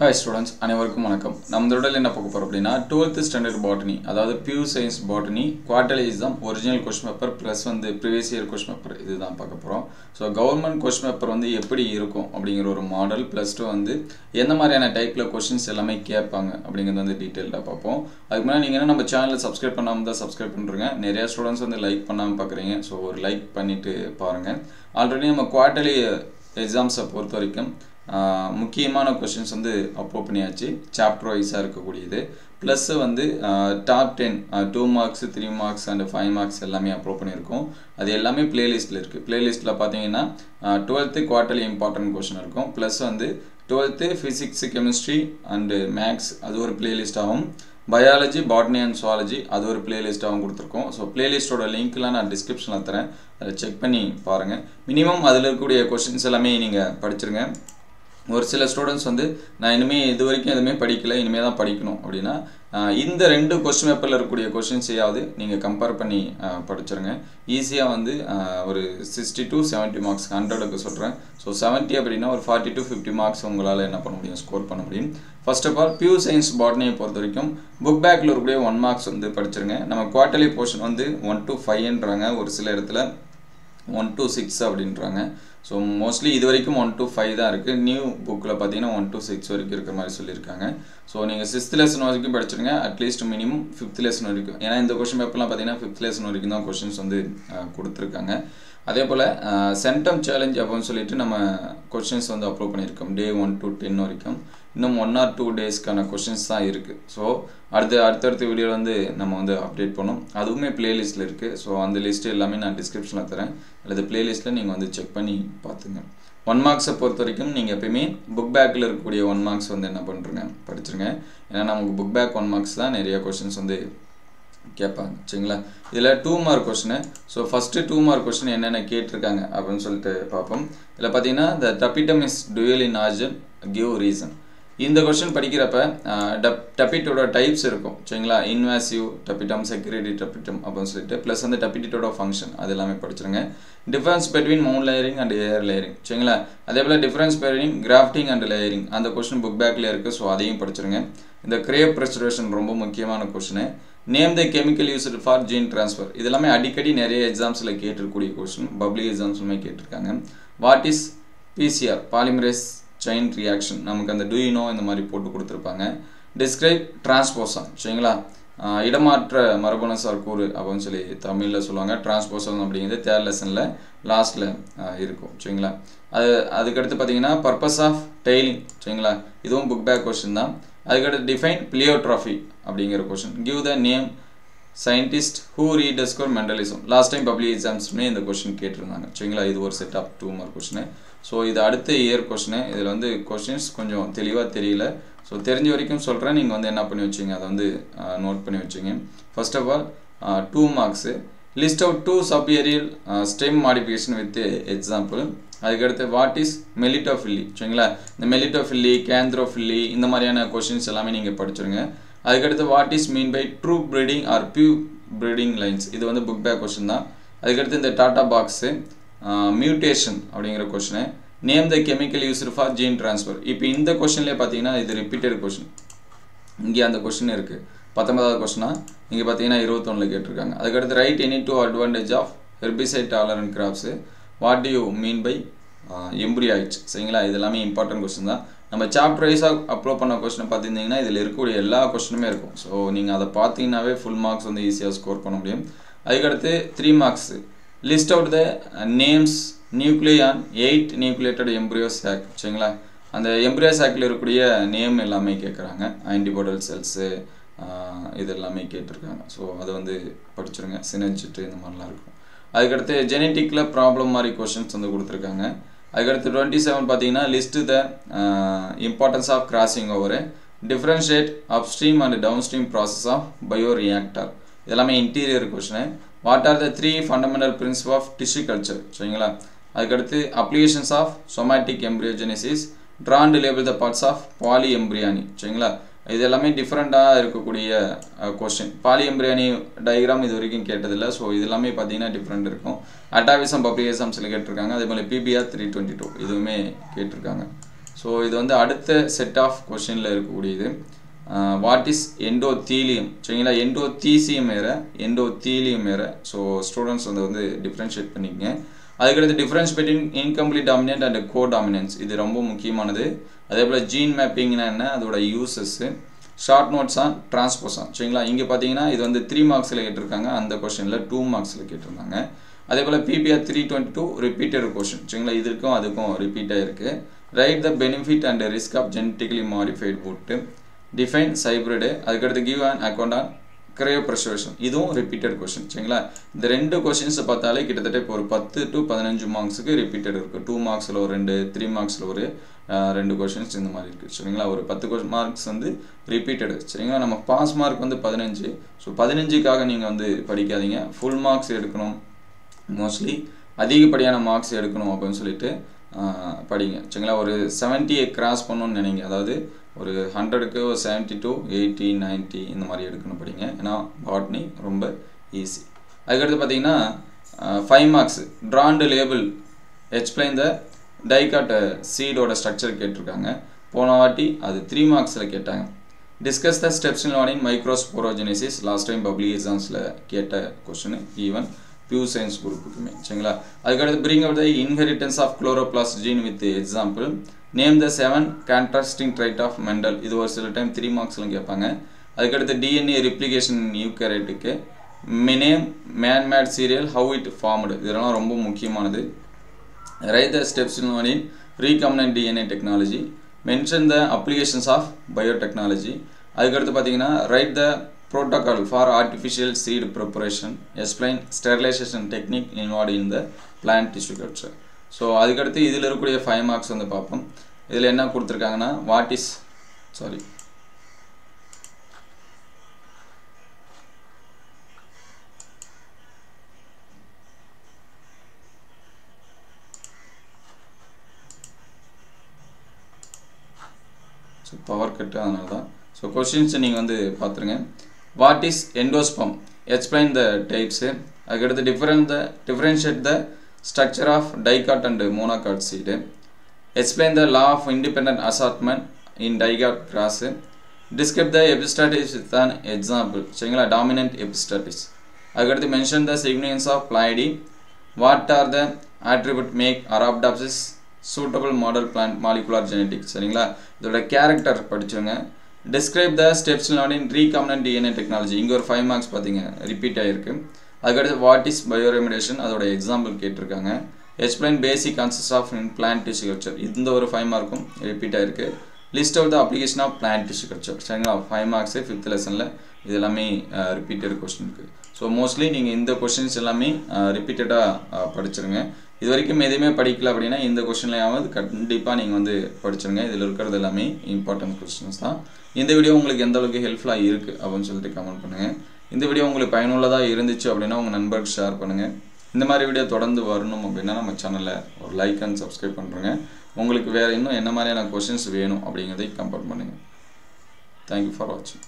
Hi students, அனைவருக்கும் வணக்கம். நம்மளோட என்ன பார்க்க போறோம் அப்படினா 12th standard botany அதாவது pure science botany quarterly exam original question paper plus வந்து previous year question paper இதுதான் பார்க்க போறோம். So government question paper வந்து எப்படி இருக்கும் அப்படிங்கற ஒரு மாடல் plus 2 வந்து என்ன மாதிரியான டைப்ல क्वेश्चंस எல்லாமே கேட்பாங்க அப்படிங்கறது வந்து டீடைலா பார்ப்போம். அதுக்கு முன்னாடி நீங்க நம்ம சேனலை subscribe பண்ணாம இருந்தா subscribe பண்றீங்க. நிறைய ஸ்டூடண்ட்ஸ் வந்து லைக் பண்ணாம பார்க்கறீங்க. So ஒரு லைக் பண்ணிட்டு பாருங்க. ஆல்ரெடி நம்ம quarterly exams பொறுத்த வரைக்கும் முக்கியமான क्वेश्चंस வந்து அப்லோட் பண்ணியாச்சு சாப்டர் வைஸா இருக்கக்கூடியது பிளஸ் வந்து top 10 2 marks 3 marks and 5 marks எல்லாமே அப்லோட் பண்ணிருக்கோம் அது எல்லாமே பிளேலிஸ்ட்ல இருக்கு பிளேலிஸ்ட்ல பாத்தீங்கன்னா 12th குவார்ட்டர்லி இம்பார்ட்டன்ட் क्वेश्चन இருக்கும் பிளஸ் வந்து 12th physics chemistry and maths அது ஒரு பிளேலிஸ்ட் ஆகும் biology botany and zoology அது ஒரு பிளேலிஸ்ட் ஆகும் கொடுத்திருக்கோம் சோ பிளேலிஸ்டோட லிங்க்லாம் நான் டிஸ்கிரிப்ஷன்ல தரேன் அதை செக் பண்ணி பாருங்க மினிமம் அதுல இருக்கக்கூடிய क्वेश्चंस எல்லாமே நீங்க படிச்சிருங்க ஒரு சில ஸ்டூடண்ட்ஸ் வந்து நான் இனிமே இதுவரைக்கும் எதுமே படிக்கல இனிமே தான் படிக்கணும் அப்படினா இந்த ரெண்டு क्वेश्चन பேப்பர்ல இருக்கக்கூடிய क्वेश्चंस ஏதாவது நீங்க கம்பேர் பண்ணி படிச்சிருங்க ஈஸியா வந்து ஒரு 60 to 70 மார்க்ஸ் 100 க்கு சொல்றேன் சோ 70 அப்படினா ஒரு 40 to 50 மார்க்ஸ் உங்களால என்ன பண்ண முடியும் ஸ்கோர் பண்ண முடியும் first of all pure science botany பொறுத்தவரைக்கும் புக் பேக்ல இருக்கக்கூடிய 1 மார்க்ஸ் வந்து படிச்சிருங்க நம்ம குவார்ட்டர்லி போர்ஷன் வந்து 1 to 5 ன்றாங்க ஒரு சில இடத்துல 1 to 6 அப்படின்றாங்க So mostly இது வரைக்கும் 1 to 5 தான் இருக்கு நியூ புக்ல பாத்தீங்கன்னா 1 to 6 வரைக்கும் இருக்கிற மாதிரி சொல்லிருக்காங்க சோ நீங்க 6th லெசன் வரைக்கும் படிச்சிருங்க at least minimum 5th lesson வரைக்கும் ஏனா இந்த क्वेश्चन பேப்பர்லாம் பாத்தீங்கன்னா 5th லெசன் வரைக்கும் தான் क्वेश्चंस வந்து கொடுத்திருக்காங்க அதே போல சென்டம் சேலஞ்ச் அப்படினு சொல்லிட்டு நம்ம क्वेश्चंस வந்து அப்லோட் பண்ணிருக்கோம் டே 1 to 10 வரைக்கும் இன்னும் 1 or 2 டேஸ்க்கான क्वेश्चंस தான் இருக்கு சோ அடுத்த வீடியோல வந்து நம்ம வந்து அப்டேட் பண்ணோம் அதுவுமே பிளேலிஸ்ட்ல இருக்கு சோ அந்த லிஸ்ட் எல்லாமே நான் டிஸ்கிரிப்ஷன்ல தரேன் அல்லது பிளேலிஸ்ட்ல நீங்க வந்து செக் பண்ணி பாத்துங்க 1 மார்க்ஸ் பொறுத்த வரைக்கும் நீங்க எப்பவுமே புக் பேக்ல இருக்கக்கூடிய 1 மார்க்ஸ் வந்து என்ன பண்றீங்க படிச்சிருங்க ஏனா நமக்கு புக் பேக் 1 மார்க்ஸ் தான் நிறைய क्वेश्चंस வந்து கேட்பாங்க சரிங்களா இதுல 2 mark question so first 2 mark question என்னென்ன கேட்டிருக்காங்க அப்படினு சொல்லிட்டு பாப்போம் இதுல பாத்தீங்கன்னா the tapetum is dual in origin give reason இந்த क्वेश्चन படிக்கிறப்ப டபிட்டோட டைப்ஸ் இருக்கும் சரிங்களா இன்வாசிவ் டபிட்டம் செக்ரேட்டரி டபிட்டம் அப்படினு சொல்லிட்டு பிளஸ் அந்த டபிட்டோட ஃபங்க்ஷன் அது எல்லாமே படிச்சிருங்க difference between mound layering and air layering சரிங்களா அதேபோல difference between grafting and layering அந்த क्वेश्चन புக் பேக்ல இருக்கு சோ அதையும் படிச்சிருங்க இந்த கிரேப் preservation ரொம்ப முக்கியமான question name the chemical used for gene transfer இதெல்லாம் அடிக்கடி நிறைய எக்ஸாம்ஸ்ல கேட்டிருக்கக்கூடிய क्वेश्चन பப்ளிக் எக்ஸாம்ஸ்லயே கேட்டிருக்காங்க what is PCR polymerase chain reaction நமக்கு அந்த do you know இந்த மாதிரி போட்டு கொடுத்திருப்பாங்க describe transposon சரிங்களா இடமாற்ற மரபணுசார் கூறு அப்படினு சொல்லி தமிழ்ல சொல்வாங்க transposon அப்படிங்கிறது third லெசன்ல லாஸ்ட்ல இருக்கும் சரிங்களா அதுக்கு அடுத்து பாத்தீங்கன்னா purpose of tailing சரிங்களா இதுவும் book back question தான் அதுக்கு அடுத்து define pleiotropy அப்படிங்கிற question give the name scientist who rediscovered Mendelism last time public exams மே இந்த question கேட்டிருந்தாங்க சரிங்களா இது ஒரு set of 2 mark question so இது அடுத்த இயர் क्वेश्चन இதுல வந்து क्वेश्चंस கொஞ்சம் தெளிவா தெரியல சோ தெரிஞ்ச வரைக்கும் சொல்றேன் நீங்க வந்து என்ன பண்ணி வச்சீங்க அத வந்து நோட் பண்ணி வச்சீங்க first of all 2 marks list out 2 subaerial stem modification with example அதுக்கு அடுத்து வாட் இஸ் மெலிட்டோஃபில்லி சரிங்களா இந்த மெலிட்டோஃபில்லி கேந்த்ரோஃபில்லி இந்த மாதிரியான क्वेश्चंस எல்லாமே நீங்க படிச்சிருங்க அதுக்கு அடுத்து what is mean by true breeding or pure breeding lines இது வந்து புக் பேக் क्वेश्चन தான் அதுக்கு அடுத்து இந்த டாடா பாக்ஸ் மியூட்டேஷன் அப்படிங்கிற question name the chemical used for gene transfer இப்போ இந்த क्वेश्चनலயே பாத்தீங்கன்னா இது ரிப்பீட்டட் क्वेश्चन இங்க அந்த क्वेश्चन இருக்கு 19வது क्वेश्चन இங்க பாத்தீங்கன்னா 21ல கேட்டிருக்காங்க அதுக்கு அடுத்து write any two advantage of herbicide tolerant crops what do you mean by embryoids சரிங்களா இதெல்லாம் இம்பார்ட்டன்ட் क्वेश्चन தான் நம்ம சாப்டர் வைஸா அப்லோட் பண்ண क्वेश्चन பாத்தீங்கன்னா இதுல இருக்கக்கூடிய எல்லா क्वेश्चनமே இருக்கும் சோ நீங்க அத பாத்தீங்கனாவே ফুল மார்க்ஸ் வந்து ஈஸியா ஸ்கோர் பண்ண முடியும் அதுக்கு அடுத்து 3 marks list out the names nuclei on 8 nucleated embryo sac சரிங்களா அந்த embryo sacல இருக்கக்கூடிய நேம் எல்லாமே கேக்குறாங்க antibodal cells இது எல்லாமே கேட்டிருக்காங்க சோ அது வந்து படிச்சிருங்க synergite இந்த மாதிரிலாம் இருக்கும் அதுக்கு அடுத்து geneticல problem மாதிரி क्वेश्चंस வந்து கொடுத்திருக்காங்க அதுக்கு அடுத்து 27 பாத்தீங்கன்னா list the importance of crossing over differentiate upstream and downstream process of bioreactor இதெல்லாம் interior question what are the 3 fundamental principles of tissue culture சரிங்களா அதுக்கு அடுத்து applications of somatic embryogenesis drawn to label the parts of polyembryony சரிங்களா இது எல்லாமே டிஃபரண்டா இருக்கக்கூடிய question polyembryony diagram இது வரைக்கும் கேட்டது இல்ல சோ இது எல்லாமே பாத்தீங்கன்னா டிஃபரண்ட் இருக்கும் atavism public examsல கேட்டிருக்காங்க அதே போல PBR 322 இதுவுமே கேட்டிருக்காங்க ஸோ இது வந்து அடுத்த செட் ஆஃப் கொஷினில் இருக்கக்கூடியது. வாட் இஸ் எண்டோத்தீலியம் சரிங்களா, எண்டோத்தீசியம் வேறு எண்டோத்தீலியம் வேறு. ஸோ ஸ்டூடெண்ட்ஸ் வந்து டிஃப்ரென்ஷியேட் பண்ணிக்கங்க. அதுக்கடுத்து difference between incomplete dominant and codominance, இது ரொம்ப முக்கியமானது. அதே போல் ஜீன் மேப்பிங்னா என்ன, அதோட uses, short notes on transposon சரிங்களா. இங்கே பார்த்தீங்கன்னா இது வந்து 3 மார்க்ஸில் கேட்டிருக்காங்க, அந்த கொஷனில் 2 மார்க்ஸில் கேட்டிருந்தாங்க. அதே போல் PPR 322 ரிப்பீட்டட் கொஷின் சரிங்களா, இதுக்கும் அதுக்கும் ரிப்பீட் ஆகிருக்கு. Write the benefit and risk of genetically modified food, define hybrid, அதுக்கடுத்து give and account on cryopreservation, இதுவும் ரிப்பீட்டட் கொஷின் சரிங்களா. இந்த 2 கொஷின்ஸை பார்த்தாலே கிட்டத்தட்ட இப்போ ஒரு 10 to 15 மார்க்ஸுக்கு ரிப்பீட்டட் இருக்குது. 2 மார்க்ஸில் ஒரு 2, 3 மார்க்ஸில் ஒரு 2 கொஷின்ஸ் இந்த மாதிரி இருக்குது சரிங்களா. ஒரு 10 மார்க்ஸ் வந்து ரிப்பீட்டடு சரிங்களா. நம்ம பாஸ் மார்க் வந்து 15. ஸோ 15க்காக நீங்கள் வந்து படிக்காதீங்க, ஃபுல் மார்க்ஸ் எடுக்கணும், மோஸ்ட்லி அதிகப்படியான மார்க்ஸ் எடுக்கணும் அப்படின்னு சொல்லிட்டு படிங்க சரிங்களா. ஒரு 70 கிராஸ் பண்ணணும்னு நினைங்க, அதாவது ஒரு 100க்கு ஒரு 72, 80, 90 இந்த மாதிரி எடுக்கணும் படிங்க. ஏன்னா பாட்னி ரொம்ப ஈஸி. அதுக்கடுத்து பார்த்தீங்கன்னா 5 marks draw and label explain the dicot சீடோட ஸ்ட்ரக்சர் கேட்டிருக்காங்க. போன வாட்டி அது 3 மார்க்ஸில் கேட்டாங்க. Discuss the steps in learning microsporogenesis, last time public எக்ஸாம்ஸில் கேட்ட கொஸ்டின், ஈவன் பியூர் சயின்ஸ் குரூப்புக்குமே சரிங்களா. அதுக்கடுத்து bring out the inheritance of chloroplast gene with example, name the 7 contrasting trait of Mendel, இது ஒரு சில டைம் 3 மார்க்ஸ்லாம் கேட்பாங்க. அதுக்கடுத்து DNA ரிப்ளிகேஷன் யூகேரியோட்டுக்கு name manmade cereal how it formed, இதெல்லாம் ரொம்ப முக்கியமானது. Right the steps in learning recombinant DNA technology, mention the applications of biotechnology. அதுக்கடுத்து பார்த்தீங்கன்னா right the protocol for artificial seed preparation, explain sterilization technique involved in the plant tissue culture. So அதுக்கடுத்து இதில் இருக்கக்கூடிய 5 marks வந்து பார்ப்போம். இதில் என்ன கொடுத்துருக்காங்கன்னா வாட் இஸ் பவர் கட்டு, அதனால தான். ஸோ கொஸ்டின்ஸ் நீங்கள் வந்து பார்த்துருங்க. What is endosperm, explain the types. அதுக்கடுத்து differentiate the structure of dicot and monocot seed, explain the law of independent assortment in dicot cross, describe the epistasis with an example சரிங்களா, dominant epistasis. அதுக்கடுத்து mention the significance of ploidy, what are the attribute make arabidopsis suitable model plant molecular genetics சரிங்களா. இதோட character படிச்சுங்க. Describe the steps learning recombinant DNA technology, இங்கே ஒரு 5 marks பார்த்தீங்க repeat ஆகிருக்கு. அதுக்கடுத்து வாட் இஸ் பயோரெமிடேஷன், அதோட எக்ஸாம்பிள் கேட்டிருக்காங்க. Explain basic concepts of plant tissue culture, இந்த ஒரு 5 மார்க்கும் ரிப்பீட் ஆகிருக்கு. List of the application of plant tissue culture சரிங்களா. 5 மார்க்ஸு 5th லெசனில் இது எல்லாமே ரிப்பீட்டட் கொஸ்டின் இருக்குது. ஸோ மோஸ்ட்லி நீங்கள் இந்த கொஸ்டின்ஸ் எல்லாமே ரிப்பீட்டடாக படிச்சிருங்க. இது வரைக்கும் எதுவுமே படிக்கல அப்படின்னா இந்த கொஸ்டின்லையாவது கண்டிப்பாக நீங்கள் வந்து படிச்சிருங்க. இதில் இருக்கிறது எல்லாமே இம்பார்ட்டன்ட் கொஸ்டின்ஸ் தான். இந்த வீடியோ உங்களுக்கு எந்த அளவுக்கு ஹெல்ப்ஃபுல்லாக இருக்குது அப்படின்னு சொல்லிட்டு கமெண்ட் பண்ணுங்கள். இந்த வீடியோ உங்களுக்கு பயனுள்ளதாக இருந்துச்சு அப்படின்னா உங்கள் நண்பர்களுக்கு ஷேர் பண்ணுங்கள். இந்த மாதிரி வீடியோ தொடர்ந்து வரணும் அப்படின்னா நம்ம சேனலில் ஒரு லைக் அண்ட் சப்ஸ்கிரைப் பண்ணுறேங்க. உங்களுக்கு வேறு இன்னும் என்ன மாதிரியான கொஸ்டின்ஸ் வேணும் அப்படிங்கிறதை கமெண்ட் பண்ணுங்கள். தேங்க்யூ ஃபார் வாட்சிங்.